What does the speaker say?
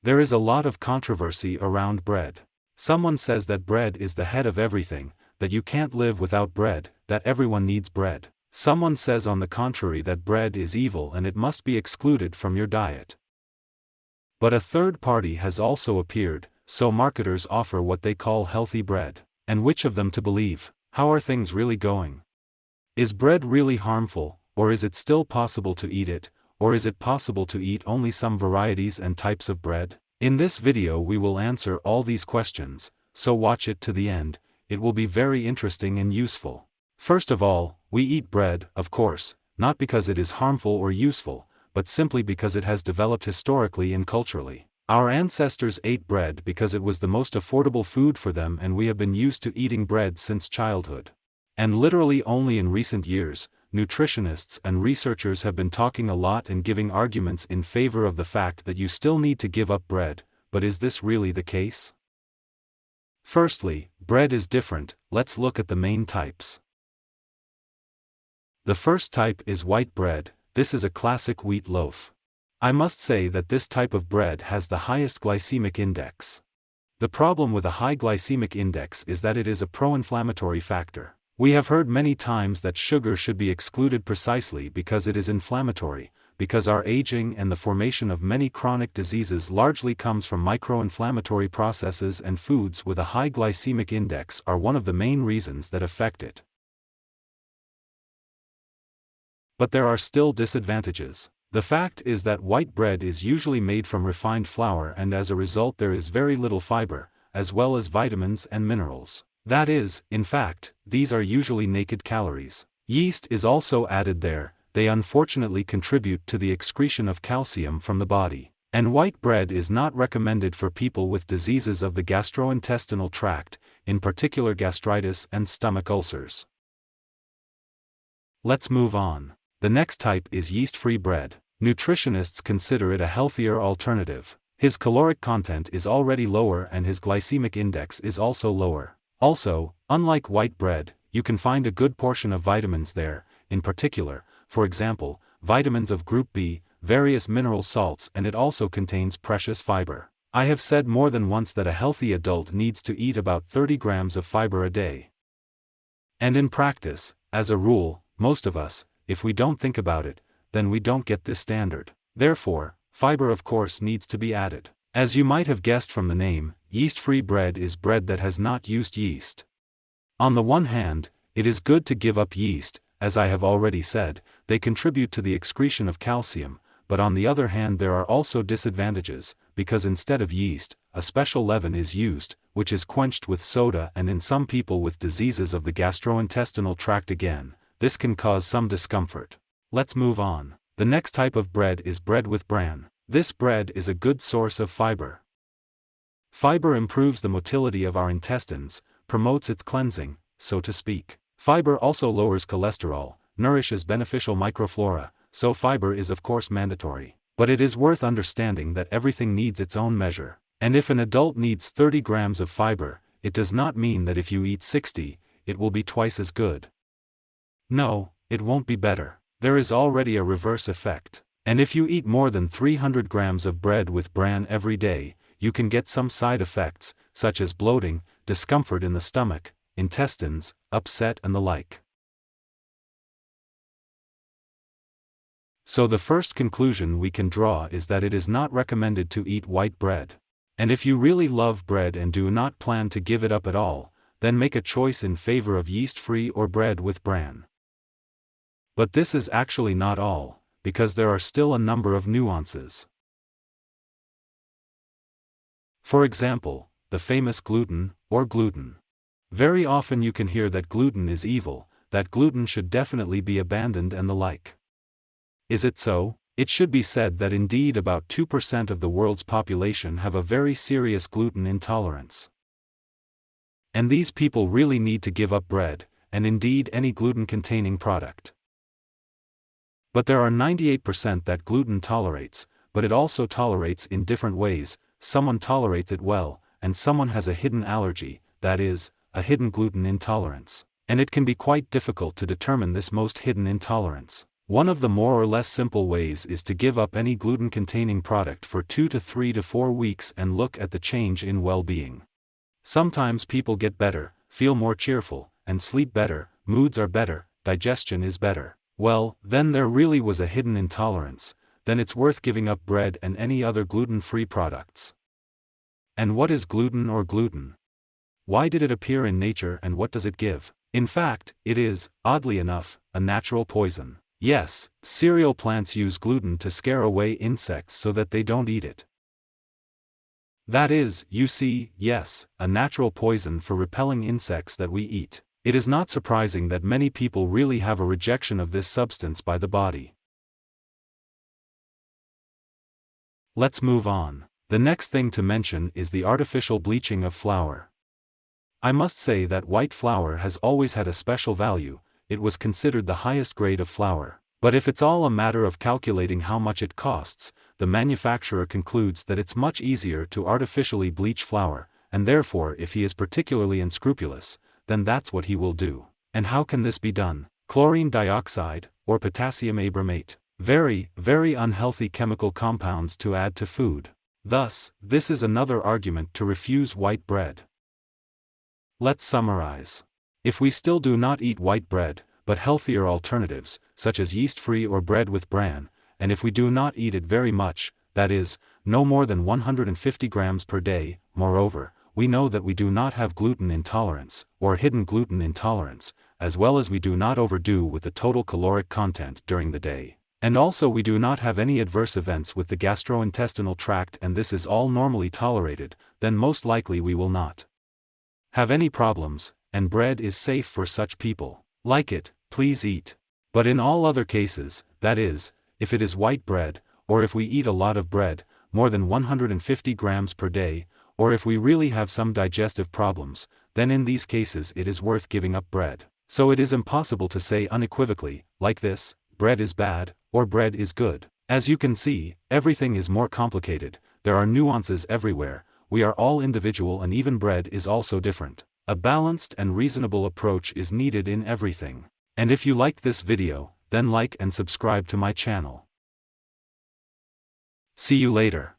There is a lot of controversy around bread. Someone says that bread is the head of everything, that you can't live without bread, that everyone needs bread. Someone says on the contrary that bread is evil and it must be excluded from your diet. But a third party has also appeared, so marketers offer what they call healthy bread. And which of them to believe? How are things really going? Is bread really harmful, or is it still possible to eat it, or is it possible to eat only some varieties and types of bread? In this video we will answer all these questions, so watch it to the end, it will be very interesting and useful. First of all, we eat bread, of course, not because it is harmful or useful, but simply because it has developed historically and culturally. Our ancestors ate bread because it was the most affordable food for them, and we have been used to eating bread since childhood. And literally only in recent years, nutritionists and researchers have been talking a lot and giving arguments in favor of the fact that you still need to give up bread, but is this really the case? Firstly, bread is different. Let's look at the main types. The first type is white bread. This is a classic wheat loaf. I must say that this type of bread has the highest glycemic index. The problem with a high glycemic index is that it is a pro-inflammatory factor. We have heard many times that sugar should be excluded precisely because it is inflammatory, because our aging and the formation of many chronic diseases largely comes from micro-inflammatory processes, and foods with a high glycemic index are one of the main reasons that affect it. But there are still disadvantages. The fact is that white bread is usually made from refined flour, and as a result there is very little fiber, as well as vitamins and minerals. That is, in fact, these are usually naked calories. Yeast is also added there. They unfortunately contribute to the excretion of calcium from the body. And white bread is not recommended for people with diseases of the gastrointestinal tract, in particular gastritis and stomach ulcers. Let's move on. The next type is yeast-free bread. Nutritionists consider it a healthier alternative. His caloric content is already lower and his glycemic index is also lower. Also, unlike white bread, you can find a good portion of vitamins there, in particular, for example, vitamins of group B, various mineral salts, and it also contains precious fiber. I have said more than once that a healthy adult needs to eat about 30 grams of fiber a day. And in practice, as a rule, most of us, if we don't think about it, then we don't get this standard. Therefore, fiber of course needs to be added. As you might have guessed from the name, yeast-free bread is bread that has not used yeast. On the one hand, it is good to give up yeast, as I have already said, they contribute to the excretion of calcium, but on the other hand there are also disadvantages, because instead of yeast, a special leaven is used, which is quenched with soda, and in some people with diseases of the gastrointestinal tract again, this can cause some discomfort. Let's move on. The next type of bread is bread with bran. This bread is a good source of fiber. Fiber improves the motility of our intestines, promotes its cleansing, so to speak. Fiber also lowers cholesterol, nourishes beneficial microflora, so fiber is of course mandatory. But it is worth understanding that everything needs its own measure. And if an adult needs 30 grams of fiber, it does not mean that if you eat 60, it will be twice as good. No, it won't be better. There is already a reverse effect. And if you eat more than 300 grams of bread with bran every day, you can get some side effects, such as bloating, discomfort in the stomach, intestines, upset and the like. So the first conclusion we can draw is that it is not recommended to eat white bread. And if you really love bread and do not plan to give it up at all, then make a choice in favor of yeast-free or bread with bran. But this is actually not all, because there are still a number of nuances. For example, the famous gluten, or gluten. Very often you can hear that gluten is evil, that gluten should definitely be abandoned and the like. Is it so? It should be said that indeed about 2% of the world's population have a very serious gluten intolerance. And these people really need to give up bread, and indeed any gluten-containing product. But there are 98% that gluten tolerates, but it also tolerates in different ways. Someone tolerates it well, and someone has a hidden allergy, that is, a hidden gluten intolerance. And it can be quite difficult to determine this most hidden intolerance. One of the more or less simple ways is to give up any gluten-containing product for 2 to 3 to 4 weeks and look at the change in well-being. Sometimes people get better, feel more cheerful, and sleep better, moods are better, digestion is better. Well, then there really was a hidden intolerance, then it's worth giving up bread and any other gluten-free products. And what is gluten or gluten? Why did it appear in nature and what does it give? In fact, it is, oddly enough, a natural poison. Yes, cereal plants use gluten to scare away insects so that they don't eat it. That is, you see, yes, a natural poison for repelling insects that we eat. It is not surprising that many people really have a rejection of this substance by the body. Let's move on. The next thing to mention is the artificial bleaching of flour. I must say that white flour has always had a special value. It was considered the highest grade of flour. But if it's all a matter of calculating how much it costs, the manufacturer concludes that it's much easier to artificially bleach flour, and therefore if he is particularly unscrupulous, then that's what he will do. And how can this be done? Chlorine dioxide, or potassium abromate. Very, very unhealthy chemical compounds to add to food. Thus, this is another argument to refuse white bread. Let's summarize. If we still do not eat white bread, but healthier alternatives, such as yeast-free or bread with bran, and if we do not eat it very much, that is, no more than 150 grams per day, moreover, we know that we do not have gluten intolerance, or hidden gluten intolerance, as well as we do not overdo with the total caloric content during the day. And also we do not have any adverse events with the gastrointestinal tract and this is all normally tolerated, then most likely we will not have any problems, and bread is safe for such people. Like it, please eat. But in all other cases, that is, if it is white bread, or if we eat a lot of bread, more than 150 grams per day, or if we really have some digestive problems, then in these cases it is worth giving up bread. So it is impossible to say unequivocally, like this, bread is bad, or bread is good. As you can see, everything is more complicated, there are nuances everywhere, we are all individual and even bread is also different. A balanced and reasonable approach is needed in everything. And if you liked this video, then like and subscribe to my channel. See you later.